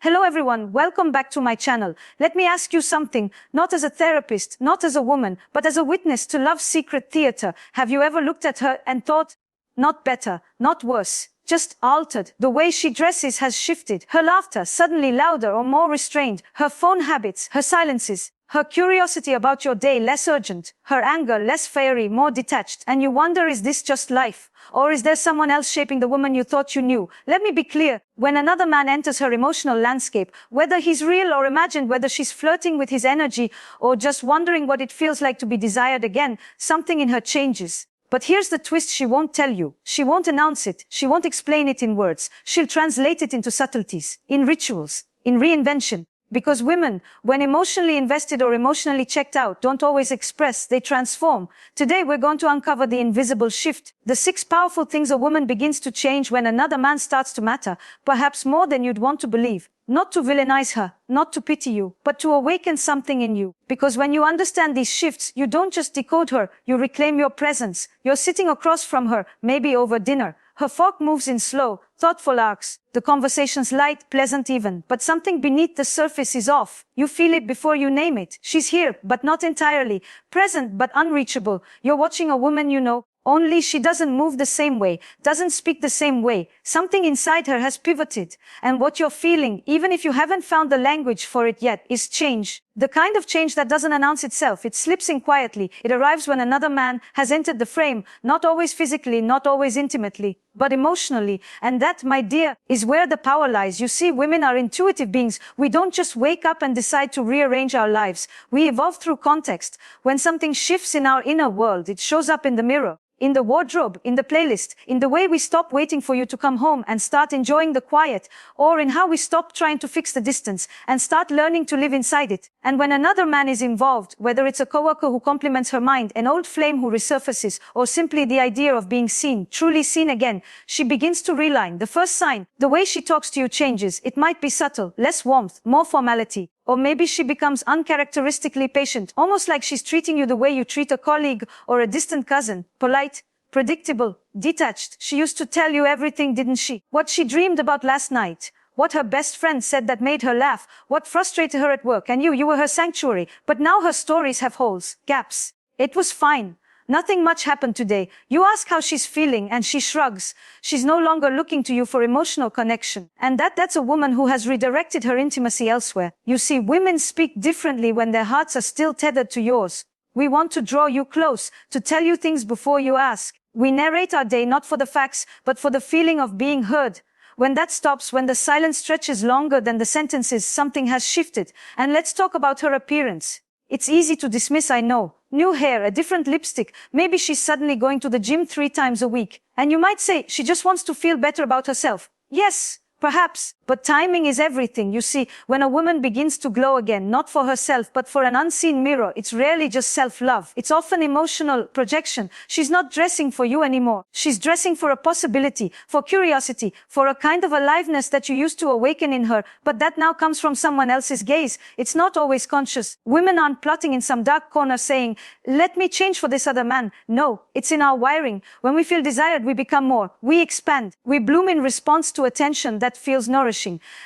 Hello everyone, welcome back to my channel. Let me ask you something, not as a therapist, not as a woman, but as a witness to love's secret theater. Have you ever looked at her and thought, not better, not worse, just altered? The way she dresses has shifted. Her laughter suddenly louder or more restrained. Her phone habits, her silences. Her curiosity about your day less urgent, her anger less fiery, more detached, and you wonder, is this just life? Or is there someone else shaping the woman you thought you knew? Let me be clear, when another man enters her emotional landscape, whether he's real or imagined, whether she's flirting with his energy or just wondering what it feels like to be desired again, something in her changes. But here's the twist: she won't tell you. She won't announce it. She won't explain it in words. She'll translate it into subtleties, in rituals, in reinvention. Because women, when emotionally invested or emotionally checked out, don't always express, they transform. Today we're going to uncover the invisible shift, the 6 powerful things a woman begins to change when another man starts to matter, perhaps more than you'd want to believe. Not to villainize her, not to pity you, but to awaken something in you. Because when you understand these shifts, you don't just decode her, you reclaim your presence. You're sitting across from her, maybe over dinner. Her fork moves in slow, thoughtful arcs. The conversation's light, pleasant even, but something beneath the surface is off. You feel it before you name it. She's here, but not entirely. Present, but unreachable. You're watching a woman you know, only she doesn't move the same way, doesn't speak the same way. Something inside her has pivoted. And what you're feeling, even if you haven't found the language for it yet, is change. The kind of change that doesn't announce itself. It slips in quietly. It arrives when another man has entered the frame, not always physically, not always intimately, but emotionally. And that, my dear, is where the power lies. You see, women are intuitive beings. We don't just wake up and decide to rearrange our lives. We evolve through context. When something shifts in our inner world, it shows up in the mirror, in the wardrobe, in the playlist, in the way we stop waiting for you to come home and start enjoying the quiet, or in how we stop trying to fix the distance and start learning to live inside it. And when another man is involved, whether it's a coworker who compliments her mind, an old flame who resurfaces, or simply the idea of being seen, truly seen again, she begins to realign. The first sign, the way she talks to you changes. It might be subtle, less warmth, more formality. Or maybe she becomes uncharacteristically patient, almost like she's treating you the way you treat a colleague or a distant cousin. Polite, predictable, detached. She used to tell you everything, didn't she? What she dreamed about last night. What her best friend said that made her laugh. What frustrated her at work. And you were her sanctuary. But now her stories have holes, gaps. It was fine. Nothing much happened today. You ask how she's feeling and she shrugs. She's no longer looking to you for emotional connection. And that's a woman who has redirected her intimacy elsewhere. You see, women speak differently when their hearts are still tethered to yours. We want to draw you close, to tell you things before you ask. We narrate our day not for the facts, but for the feeling of being heard. When that stops, when the silence stretches longer than the sentences, something has shifted. And let's talk about her appearance. It's easy to dismiss, I know. New hair, a different lipstick. Maybe she's suddenly going to the gym 3 times a week. And you might say, she just wants to feel better about herself. Yes, perhaps. But timing is everything. You see, when a woman begins to glow again, not for herself, but for an unseen mirror, it's rarely just self-love. It's often emotional projection. She's not dressing for you anymore. She's dressing for a possibility, for curiosity, for a kind of aliveness that you used to awaken in her, but that now comes from someone else's gaze. It's not always conscious. Women aren't plotting in some dark corner saying, let me change for this other man. No, it's in our wiring. When we feel desired, we become more. We expand. We bloom in response to attention that feels nourishing.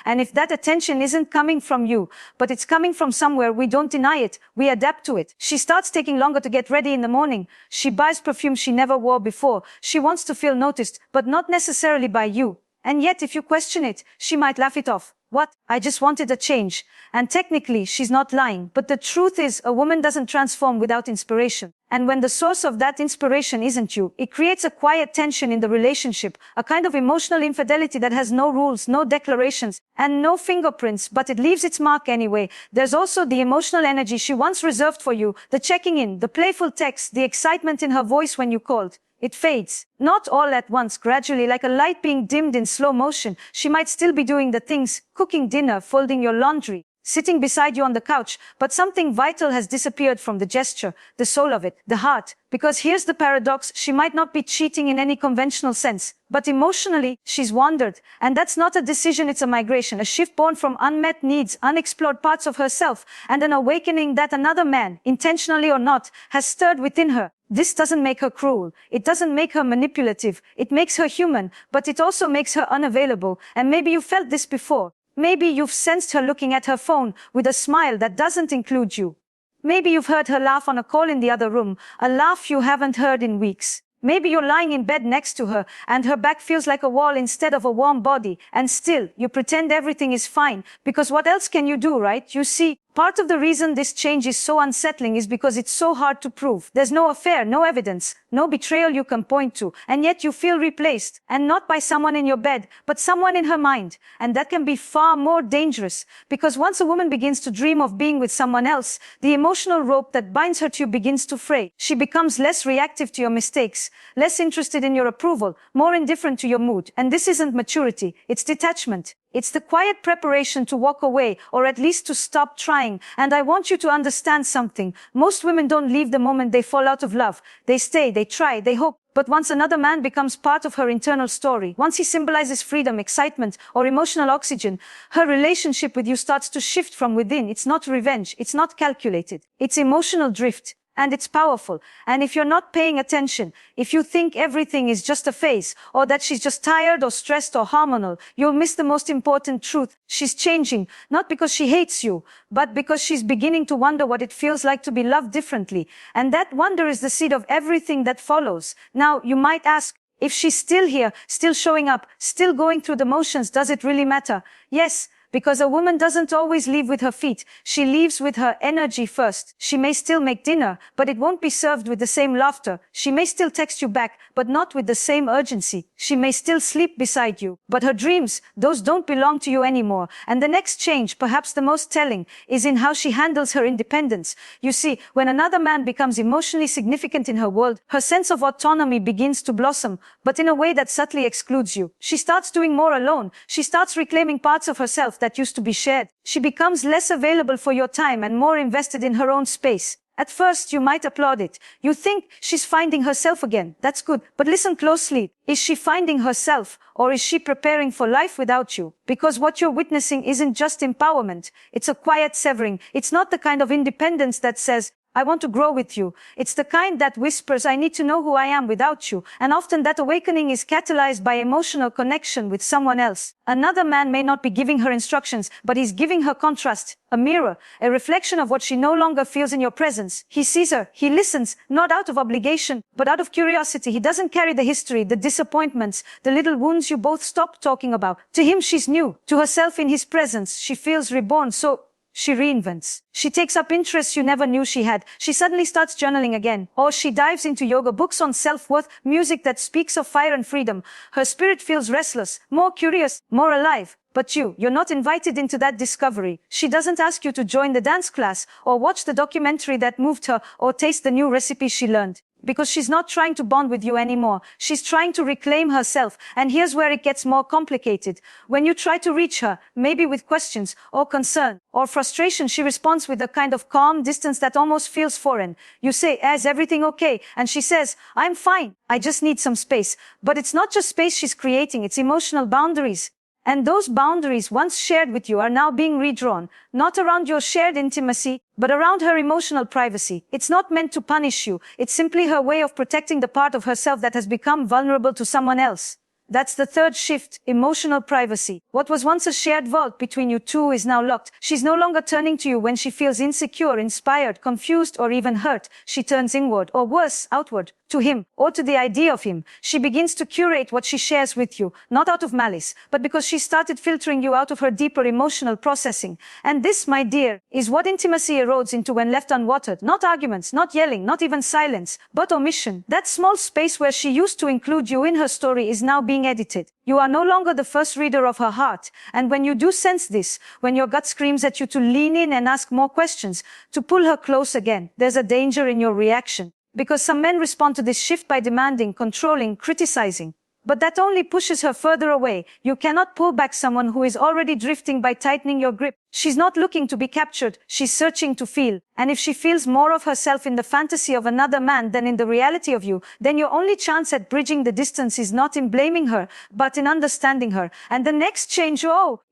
And if that attention isn't coming from you, but it's coming from somewhere, we don't deny it. We adapt to it. She starts taking longer to get ready in the morning. She buys perfume she never wore before. She wants to feel noticed, but not necessarily by you. And yet, if you question it, she might laugh it off. What? I just wanted a change. And technically, she's not lying. But the truth is, a woman doesn't transform without inspiration. And when the source of that inspiration isn't you, it creates a quiet tension in the relationship, a kind of emotional infidelity that has no rules, no declarations, and no fingerprints, but it leaves its mark anyway. There's also the emotional energy she once reserved for you, the checking in, the playful text, the excitement in her voice when you called. It fades. Not all at once, gradually, like a light being dimmed in slow motion. She might still be doing the things, cooking dinner, folding your laundry, sitting beside you on the couch, but something vital has disappeared from the gesture, the soul of it, the heart. Because here's the paradox, she might not be cheating in any conventional sense, but emotionally, she's wandered. And that's not a decision, it's a migration, a shift born from unmet needs, unexplored parts of herself, and an awakening that another man, intentionally or not, has stirred within her. This doesn't make her cruel. It doesn't make her manipulative. It makes her human, but it also makes her unavailable. And maybe you felt this before. Maybe you've sensed her looking at her phone with a smile that doesn't include you. Maybe you've heard her laugh on a call in the other room, a laugh you haven't heard in weeks. Maybe you're lying in bed next to her and her back feels like a wall instead of a warm body, and still you pretend everything is fine, because what else can you do, right? You see, part of the reason this change is so unsettling is because it's so hard to prove. There's no affair, no evidence, no betrayal you can point to, and yet you feel replaced, and not by someone in your bed, but someone in her mind. And that can be far more dangerous, because once a woman begins to dream of being with someone else, the emotional rope that binds her to you begins to fray. She becomes less reactive to your mistakes, less interested in your approval, more indifferent to your mood. And this isn't maturity, it's detachment. It's the quiet preparation to walk away, or at least to stop trying. And I want you to understand something. Most women don't leave the moment they fall out of love. They stay, they try, they hope. But once another man becomes part of her internal story, once he symbolizes freedom, excitement, or emotional oxygen, her relationship with you starts to shift from within. It's not revenge. It's not calculated. It's emotional drift. And it's powerful. And if you're not paying attention, if you think everything is just a phase, or that she's just tired or stressed or hormonal, you'll miss the most important truth. She's changing, not because she hates you, but because she's beginning to wonder what it feels like to be loved differently. And that wonder is the seed of everything that follows. Now, you might ask, if she's still here, still showing up, still going through the motions, does it really matter? Yes. Because a woman doesn't always leave with her feet. She leaves with her energy first. She may still make dinner, but it won't be served with the same laughter. She may still text you back, but not with the same urgency. She may still sleep beside you, but her dreams, those don't belong to you anymore. And the next change, perhaps the most telling, is in how she handles her independence. You see, when another man becomes emotionally significant in her world, her sense of autonomy begins to blossom, but in a way that subtly excludes you. She starts doing more alone. She starts reclaiming parts of herself that used to be shared. She becomes less available for your time and more invested in her own space. At first, you might applaud it. You think she's finding herself again. That's good. But listen closely. Is she finding herself, or is she preparing for life without you? Because what you're witnessing isn't just empowerment. It's a quiet severing. It's not the kind of independence that says, I want to grow with you. It's the kind that whispers, I need to know who I am without you. And often that awakening is catalyzed by emotional connection with someone else. Another man may not be giving her instructions, but he's giving her contrast, a mirror, a reflection of what she no longer feels in your presence. He sees her, he listens, not out of obligation, but out of curiosity. He doesn't carry the history, the disappointments, the little wounds you both stopped talking about. To him, she's new. To herself in his presence, she feels reborn. So she reinvents. She takes up interests you never knew she had. She suddenly starts journaling again. Or she dives into yoga, books on self-worth, music that speaks of fire and freedom. Her spirit feels restless, more curious, more alive. But you're not invited into that discovery. She doesn't ask you to join the dance class, or watch the documentary that moved her, or taste the new recipe she learned. Because she's not trying to bond with you anymore. She's trying to reclaim herself. And here's where it gets more complicated. When you try to reach her, maybe with questions, or concern, or frustration, she responds with a kind of calm distance that almost feels foreign. You say, is everything okay? And she says, I'm fine. I just need some space. But it's not just space she's creating, it's emotional boundaries. And those boundaries, once shared with you, are now being redrawn, not around your shared intimacy, but around her emotional privacy. It's not meant to punish you. It's simply her way of protecting the part of herself that has become vulnerable to someone else. That's the third shift, emotional privacy. What was once a shared vault between you two is now locked. She's no longer turning to you when she feels insecure, inspired, confused, or even hurt. She turns inward, or worse, outward, to him, or to the idea of him. She begins to curate what she shares with you, not out of malice, but because she started filtering you out of her deeper emotional processing. And this, my dear, is what intimacy erodes into when left unwatered. Not arguments, not yelling, not even silence, but omission. That small space where she used to include you in her story is now being edited. You are no longer the first reader of her heart. And when you do sense this, when your gut screams at you to lean in and ask more questions, to pull her close again, there's a danger in your reaction. Because some men respond to this shift by demanding, controlling, criticizing. But that only pushes her further away. You cannot pull back someone who is already drifting by tightening your grip. She's not looking to be captured. She's searching to feel. And if she feels more of herself in the fantasy of another man than in the reality of you, then your only chance at bridging the distance is not in blaming her, but in understanding her. And the next change,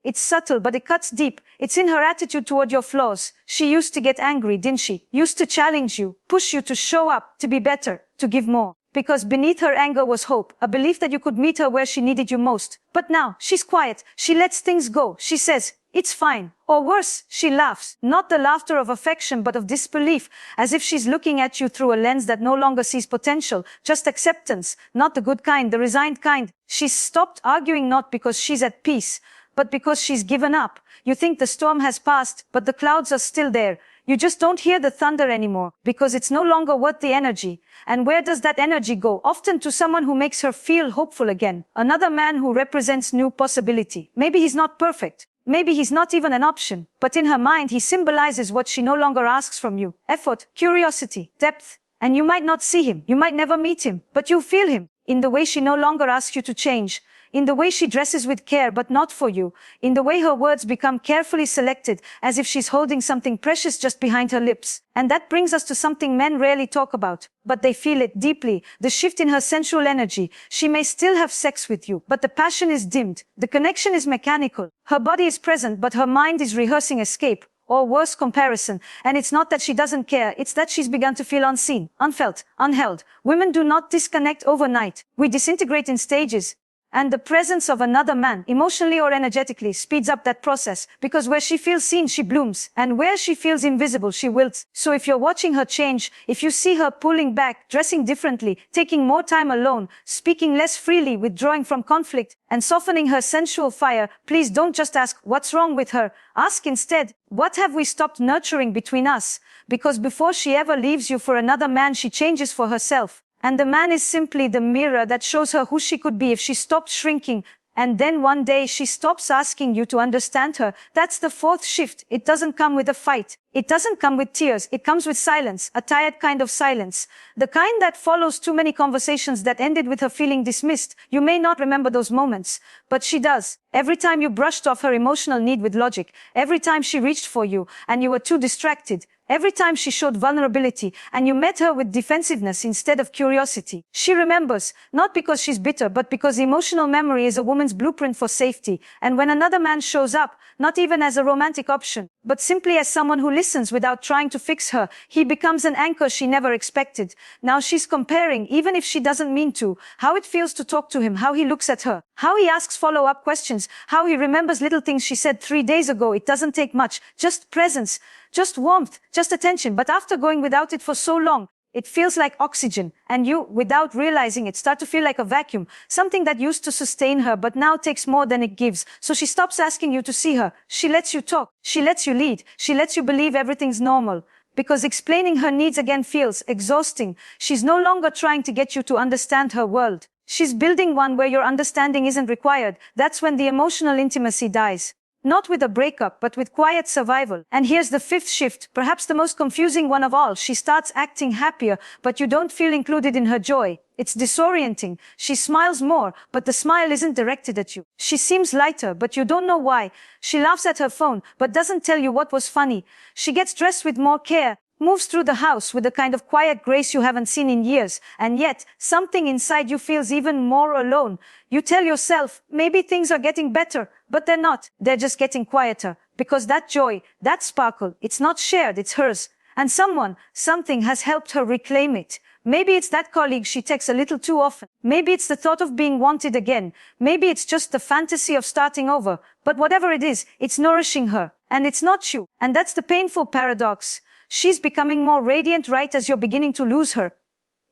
it's subtle, but it cuts deep. It's in her attitude toward your flaws. She used to get angry, didn't she? Used to challenge you, push you to show up, to be better, to give more. Because beneath her anger was hope, a belief that you could meet her where she needed you most. But now, she's quiet, she lets things go, she says, "It's fine." Or worse, she laughs. Not the laughter of affection but of disbelief, as if she's looking at you through a lens that no longer sees potential, just acceptance, not the good kind, the resigned kind. She's stopped arguing not because she's at peace, but because she's given up. You think the storm has passed, but the clouds are still there. You just don't hear the thunder anymore, because it's no longer worth the energy. And where does that energy go? Often to someone who makes her feel hopeful again. Another man who represents new possibility. Maybe he's not perfect. Maybe he's not even an option. But in her mind, he symbolizes what she no longer asks from you. Effort, curiosity, depth. And you might not see him. You might never meet him. But you feel him. In the way she no longer asks you to change. In the way she dresses with care but not for you, in the way her words become carefully selected as if she's holding something precious just behind her lips. And that brings us to something men rarely talk about, but they feel it deeply, the shift in her sensual energy. She may still have sex with you, but the passion is dimmed, the connection is mechanical, her body is present but her mind is rehearsing escape. Or worse, comparison. And it's not that she doesn't care, it's that she's begun to feel unseen, unfelt, unheld. Women do not disconnect overnight. We disintegrate in stages. And the presence of another man, emotionally or energetically, speeds up that process, because where she feels seen, she blooms, and where she feels invisible, she wilts. So if you're watching her change, if you see her pulling back, dressing differently, taking more time alone, speaking less freely, withdrawing from conflict, and softening her sensual fire, please don't just ask, what's wrong with her? Ask instead, what have we stopped nurturing between us? Because before she ever leaves you for another man, she changes for herself. And the man is simply the mirror that shows her who she could be if she stopped shrinking. And then one day she stops asking you to understand her. That's the fourth shift. It doesn't come with a fight. It doesn't come with tears. It comes with silence, a tired kind of silence. The kind that follows too many conversations that ended with her feeling dismissed. You may not remember those moments, but she does. Every time you brushed off her emotional need with logic, every time she reached for you and you were too distracted, every time she showed vulnerability and you met her with defensiveness instead of curiosity. She remembers, not because she's bitter, but because emotional memory is a woman's blueprint for safety. And when another man shows up, not even as a romantic option, but simply as someone who listens without trying to fix her, he becomes an anchor she never expected. Now she's comparing, even if she doesn't mean to, how it feels to talk to him, how he looks at her, how he asks follow-up questions, how he remembers little things she said 3 days ago. It doesn't take much, just presence, just warmth, just attention. But after going without it for so long, it feels like oxygen, and you, without realizing it, start to feel like a vacuum, something that used to sustain her but now takes more than it gives. So she stops asking you to see her. She lets you talk. She lets you lead. She lets you believe everything's normal. Because explaining her needs again feels exhausting. She's no longer trying to get you to understand her world. She's building one where your understanding isn't required. That's when the emotional intimacy dies. Not with a breakup, but with quiet survival. And here's the fifth shift, perhaps the most confusing one of all. She starts acting happier, but you don't feel included in her joy. It's disorienting. She smiles more, but the smile isn't directed at you. She seems lighter, but you don't know why. She laughs at her phone, but doesn't tell you what was funny. She gets dressed with more care, moves through the house with a kind of quiet grace you haven't seen in years. And yet, something inside you feels even more alone. You tell yourself, maybe things are getting better, but they're not. They're just getting quieter. Because that joy, that sparkle, it's not shared, it's hers. And something has helped her reclaim it. Maybe it's that colleague she texts a little too often. Maybe it's the thought of being wanted again. Maybe it's just the fantasy of starting over. But whatever it is, it's nourishing her. And it's not you. And that's the painful paradox. She's becoming more radiant right as you're beginning to lose her.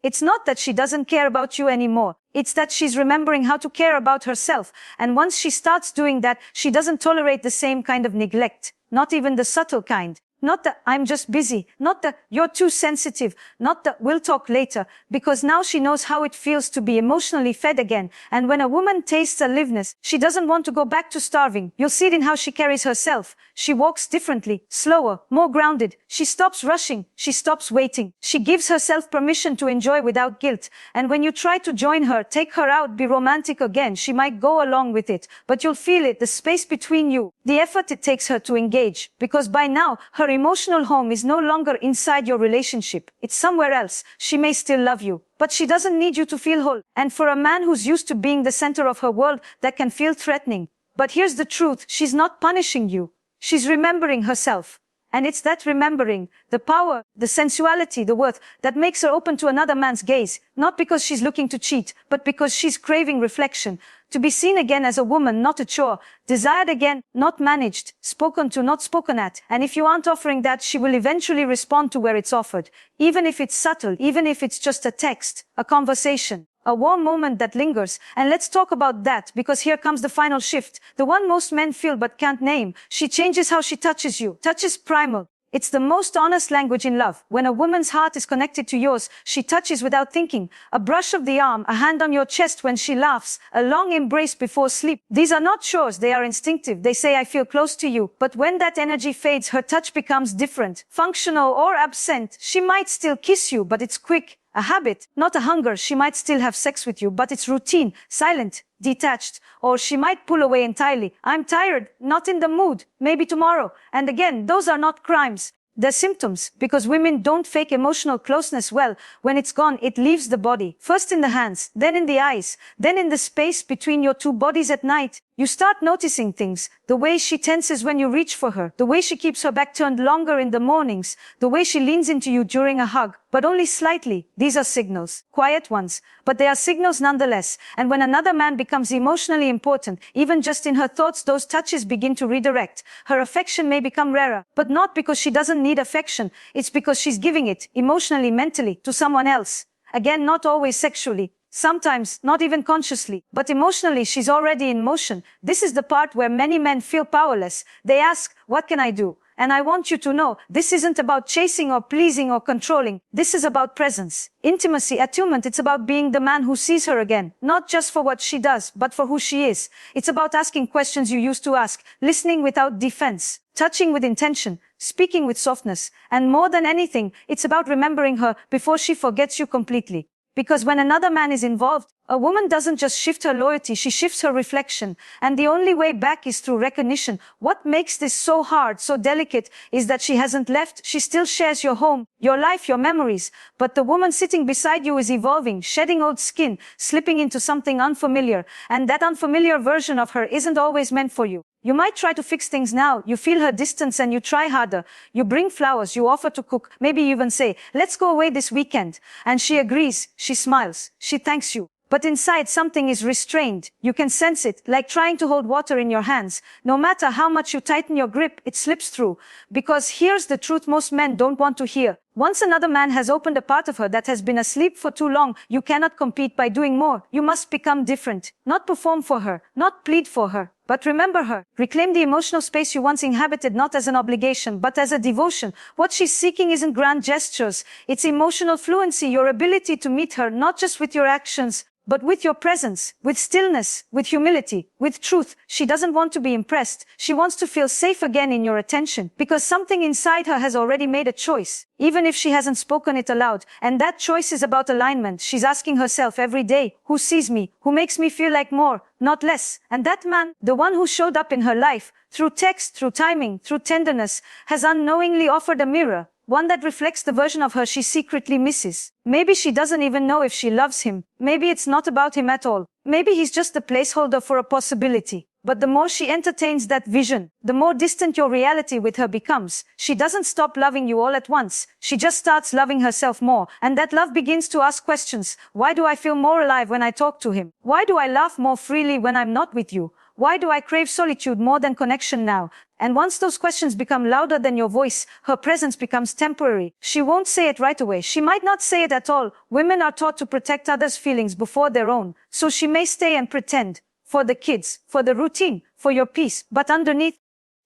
It's not that she doesn't care about you anymore. It's that she's remembering how to care about herself. And once she starts doing that, she doesn't tolerate the same kind of neglect. Not even the subtle kind. Not the I'm just busy. Not the you're too sensitive. Not the we'll talk later. Because now she knows how it feels to be emotionally fed again. And when a woman tastes aliveness, she doesn't want to go back to starving. You'll see it in how she carries herself. She walks differently, slower, more grounded. She stops rushing. She stops waiting. She gives herself permission to enjoy without guilt. And when you try to join her, take her out, be romantic again, she might go along with it. But you'll feel it, the space between you, the effort it takes her to engage. Because by now, her emotional home is no longer inside your relationship. It's somewhere else. She may still love you, but she doesn't need you to feel whole. And for a man who's used to being the center of her world, that can feel threatening. But here's the truth. She's not punishing you. She's remembering herself. And it's that remembering, the power, the sensuality, the worth, that makes her open to another man's gaze, not because she's looking to cheat, but because she's craving reflection, to be seen again as a woman, not a chore, desired again, not managed, spoken to, not spoken at. And if you aren't offering that, she will eventually respond to where it's offered, even if it's subtle, even if it's just a text, a conversation, a warm moment that lingers. And let's talk about that, because here comes the final shift, the one most men feel but can't name. She changes how she touches you. Touch is primal. It's the most honest language in love. When a woman's heart is connected to yours, she touches without thinking. A brush of the arm, a hand on your chest when she laughs, a long embrace before sleep. These are not chores, they are instinctive. They say, I feel close to you. But when that energy fades, her touch becomes different, functional or absent. She might still kiss you, but it's quick. A habit, not a hunger. She might still have sex with you, but it's routine, silent, detached. Or she might pull away entirely. I'm tired, not in the mood, maybe tomorrow. And again, those are not crimes. They're symptoms, because women don't fake emotional closeness well. When it's gone, it leaves the body. First in the hands, then in the eyes, then in the space between your two bodies at night. You start noticing things, the way she tenses when you reach for her, the way she keeps her back turned longer in the mornings, the way she leans into you during a hug, but only slightly. These are signals, quiet ones, but they are signals nonetheless. And when another man becomes emotionally important, even just in her thoughts, those touches begin to redirect. Her affection may become rarer, but not because she doesn't need affection. It's because she's giving it, emotionally, mentally, to someone else. Again, not always sexually. Sometimes, not even consciously, but emotionally she's already in motion. This is the part where many men feel powerless. They ask, what can I do? And I want you to know, this isn't about chasing or pleasing or controlling. This is about presence, intimacy, attunement. It's about being the man who sees her again, not just for what she does, but for who she is. It's about asking questions you used to ask, listening without defense, touching with intention, speaking with softness. And more than anything, it's about remembering her before she forgets you completely. Because when another man is involved, a woman doesn't just shift her loyalty, she shifts her reflection. And the only way back is through recognition. What makes this so hard, so delicate, is that she hasn't left. She still shares your home, your life, your memories. But the woman sitting beside you is evolving, shedding old skin, slipping into something unfamiliar. And that unfamiliar version of her isn't always meant for you. You might try to fix things now. You feel her distance and you try harder. You bring flowers, you offer to cook. Maybe you even say, let's go away this weekend. And she agrees, she smiles, she thanks you. But inside something is restrained. You can sense it, like trying to hold water in your hands. No matter how much you tighten your grip, it slips through. Because here's the truth most men don't want to hear. Once another man has opened a part of her that has been asleep for too long, you cannot compete by doing more. You must become different. Not perform for her, not plead for her, but remember her. Reclaim the emotional space you once inhabited, not as an obligation, but as a devotion. What she's seeking isn't grand gestures. It's emotional fluency, your ability to meet her, not just with your actions, but with your presence, with stillness, with humility, with truth. She doesn't want to be impressed. She wants to feel safe again in your attention, because something inside her has already made a choice, even if she hasn't spoken it aloud. And that choice is about alignment. She's asking herself every day, who sees me, who makes me feel like more, not less. And that man, the one who showed up in her life, through text, through timing, through tenderness, has unknowingly offered a mirror, one that reflects the version of her she secretly misses. Maybe she doesn't even know if she loves him. Maybe it's not about him at all. Maybe he's just a placeholder for a possibility. But the more she entertains that vision, the more distant your reality with her becomes. She doesn't stop loving you all at once. She just starts loving herself more. And that love begins to ask questions. Why do I feel more alive when I talk to him? Why do I laugh more freely when I'm not with you? Why do I crave solitude more than connection now? And once those questions become louder than your voice, her presence becomes temporary. She won't say it right away. She might not say it at all. Women are taught to protect others' feelings before their own. So she may stay and pretend. For the kids, for the routine, for your peace. But underneath,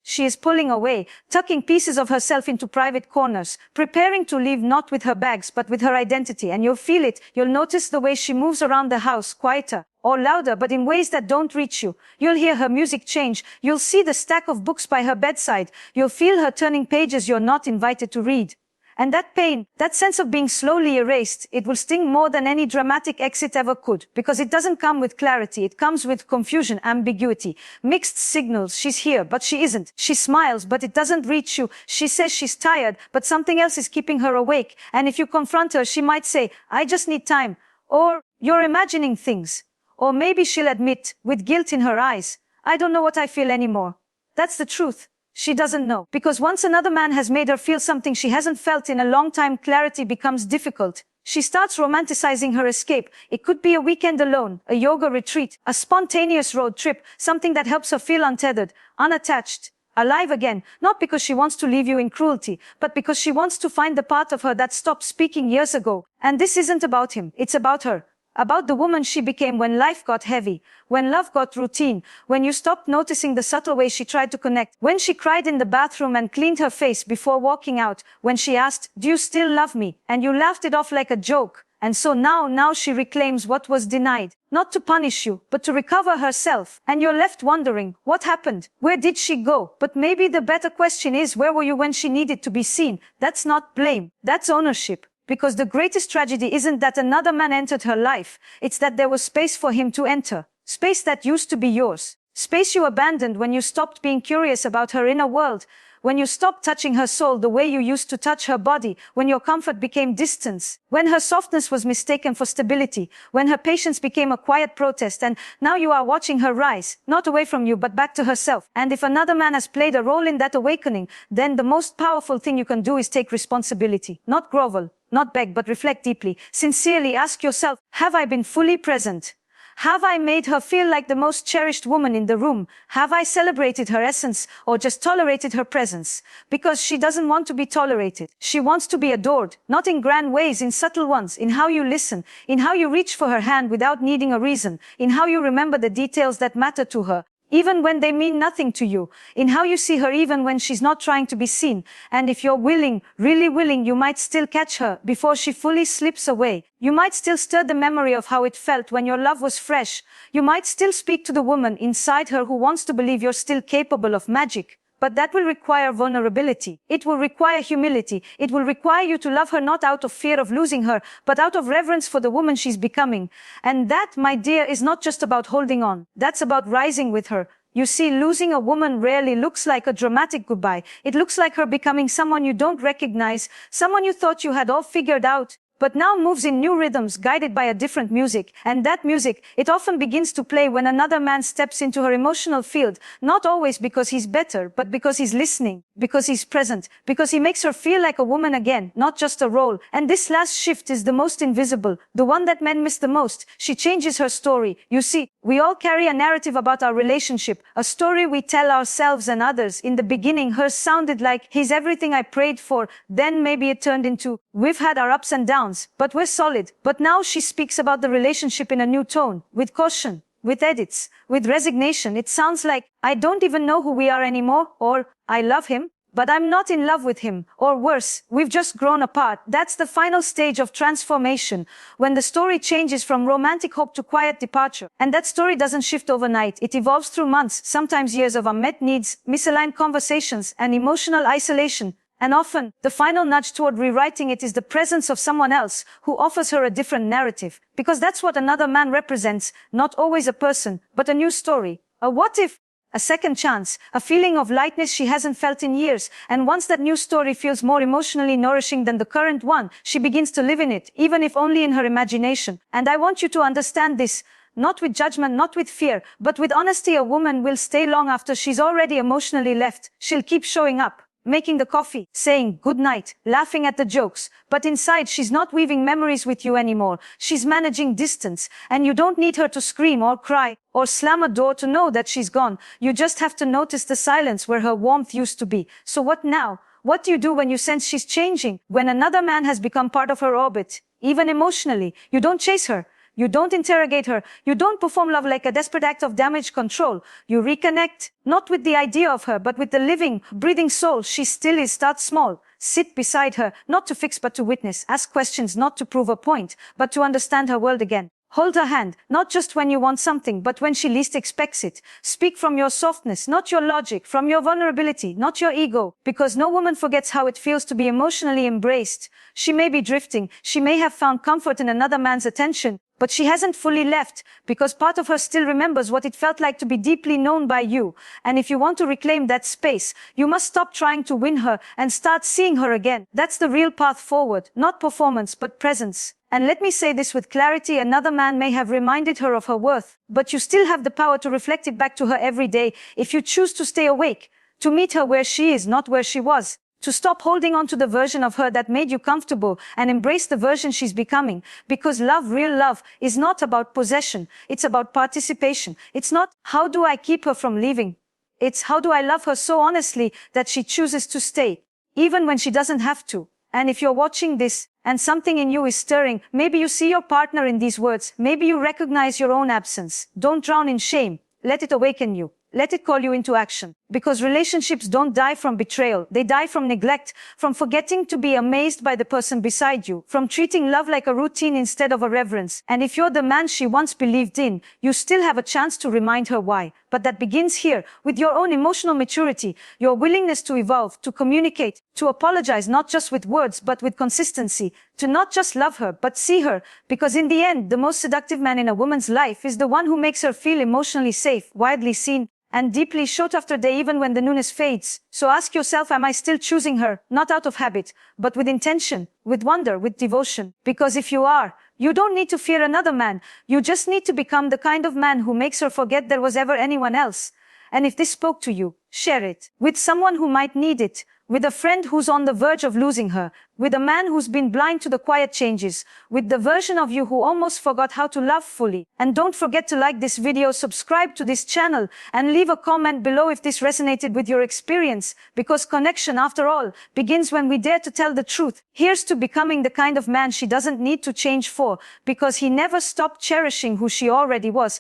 she is pulling away, tucking pieces of herself into private corners, preparing to leave not with her bags, but with her identity. And you'll feel it. You'll notice the way she moves around the house, quieter or louder, but in ways that don't reach you. You'll hear her music change. You'll see the stack of books by her bedside. You'll feel her turning pages you're not invited to read. And that pain, that sense of being slowly erased, it will sting more than any dramatic exit ever could, because it doesn't come with clarity. It comes with confusion, ambiguity, mixed signals. She's here, but she isn't. She smiles, but it doesn't reach you. She says she's tired, but something else is keeping her awake. And if you confront her, she might say, I just need time. Or, you're imagining things. Or maybe she'll admit, with guilt in her eyes, I don't know what I feel anymore. That's the truth. She doesn't know. Because once another man has made her feel something she hasn't felt in a long time, clarity becomes difficult. She starts romanticizing her escape. It could be a weekend alone, a yoga retreat, a spontaneous road trip, something that helps her feel untethered, unattached, alive again, not because she wants to leave you in cruelty, but because she wants to find the part of her that stopped speaking years ago. And this isn't about him, it's about her. About the woman she became when life got heavy, when love got routine, when you stopped noticing the subtle ways she tried to connect, when she cried in the bathroom and cleaned her face before walking out, when she asked, "Do you still love me?" and you laughed it off like a joke. And so now she reclaims what was denied, not to punish you, but to recover herself. And you're left wondering, what happened? Where did she go? But maybe the better question is, where were you when she needed to be seen? That's not blame, that's ownership. Because the greatest tragedy isn't that another man entered her life, it's that there was space for him to enter. Space that used to be yours. Space you abandoned when you stopped being curious about her inner world, when you stopped touching her soul the way you used to touch her body, when your comfort became distance, when her softness was mistaken for stability, when her patience became a quiet protest, and now you are watching her rise, not away from you but back to herself. And if another man has played a role in that awakening, then the most powerful thing you can do is take responsibility, not grovel, not beg, but reflect deeply. Sincerely ask yourself, have I been fully present? Have I made her feel like the most cherished woman in the room? Have I celebrated her essence or just tolerated her presence? Because she doesn't want to be tolerated. She wants to be adored, not in grand ways, in subtle ones, in how you listen, in how you reach for her hand without needing a reason, in how you remember the details that matter to her, even when they mean nothing to you, in how you see her even when she's not trying to be seen. And if you're willing, really willing, you might still catch her before she fully slips away. You might still stir the memory of how it felt when your love was fresh. You might still speak to the woman inside her who wants to believe you're still capable of magic. But that will require vulnerability. It will require humility. It will require you to love her not out of fear of losing her, but out of reverence for the woman she's becoming. And that, my dear, is not just about holding on. That's about rising with her. You see, losing a woman rarely looks like a dramatic goodbye. It looks like her becoming someone you don't recognize, someone you thought you had all figured out, but now moves in new rhythms guided by a different music. And that music, it often begins to play when another man steps into her emotional field, not always because he's better, but because he's listening, because he's present, because he makes her feel like a woman again, not just a role. And this last shift is the most invisible, the one that men miss the most. She changes her story. You see, we all carry a narrative about our relationship, a story we tell ourselves and others. In the beginning, hers sounded like, "He's everything I prayed for." Then maybe it turned into, "We've had our ups and downs, but we're solid." But now she speaks about the relationship in a new tone, with caution, with edits, with resignation. It sounds like, "I don't even know who we are anymore," or "I love him, but I'm not in love with him," or worse, "We've just grown apart." That's the final stage of transformation, when the story changes from romantic hope to quiet departure. And that story doesn't shift overnight. It evolves through months, sometimes years of unmet needs, misaligned conversations, and emotional isolation. And often, the final nudge toward rewriting it is the presence of someone else who offers her a different narrative. Because that's what another man represents, not always a person, but a new story. A what if? A second chance, a feeling of lightness she hasn't felt in years. And once that new story feels more emotionally nourishing than the current one, she begins to live in it, even if only in her imagination. And I want you to understand this. Not with judgment, not with fear, but with honesty. A woman will stay long after she's already emotionally left. She'll keep showing up, making the coffee, saying good night, laughing at the jokes. But inside, she's not weaving memories with you anymore. She's managing distance. And you don't need her to scream or cry or slam a door to know that she's gone. You just have to notice the silence where her warmth used to be. So what now? What do you do when you sense she's changing? When another man has become part of her orbit, even emotionally? You don't chase her. You don't interrogate her. You don't perform love like a desperate act of damage control. You reconnect, not with the idea of her, but with the living, breathing soul she still is. Start small. Sit beside her, not to fix but to witness. Ask questions, not to prove a point, but to understand her world again. Hold her hand, not just when you want something, but when she least expects it. Speak from your softness, not your logic, from your vulnerability, not your ego, because no woman forgets how it feels to be emotionally embraced. She may be drifting, she may have found comfort in another man's attention, but she hasn't fully left, because part of her still remembers what it felt like to be deeply known by you. And if you want to reclaim that space, you must stop trying to win her and start seeing her again. That's the real path forward, not performance, but presence. And let me say this with clarity, another man may have reminded her of her worth, but you still have the power to reflect it back to her every day if you choose to stay awake, To meet her where she is, not where she was. To stop holding on to the version of her that made you comfortable and embrace the version she's becoming. Because love, real love, is not about possession. It's about participation. It's not, how do I keep her from leaving? It's, how do I love her so honestly that she chooses to stay, even when she doesn't have to? And if you're watching this, and something in you is stirring, maybe you see your partner in these words, maybe you recognize your own absence. Don't drown in shame. Let it awaken you. Let it call you into action. Because relationships don't die from betrayal. They die from neglect, from forgetting to be amazed by the person beside you, from treating love like a routine instead of a reverence. And if you're the man she once believed in, you still have a chance to remind her why. But that begins here, with your own emotional maturity, your willingness to evolve, to communicate, to apologize not just with words but with consistency, to not just love her but see her, because in the end, the most seductive man in a woman's life is the one who makes her feel emotionally safe, widely seen, and deeply short after day, even when the newness fades. So ask yourself, am I still choosing her, not out of habit, but with intention, with wonder, with devotion? Because if you are, you don't need to fear another man. You just need to become the kind of man who makes her forget there was ever anyone else. And if this spoke to you, share it with someone who might need it, with a friend who's on the verge of losing her, with a man who's been blind to the quiet changes, with the version of you who almost forgot how to love fully. And don't forget to like this video, subscribe to this channel, and leave a comment below if this resonated with your experience, because connection, after all, begins when we dare to tell the truth. Here's to becoming the kind of man she doesn't need to change for, because he never stopped cherishing who she already was.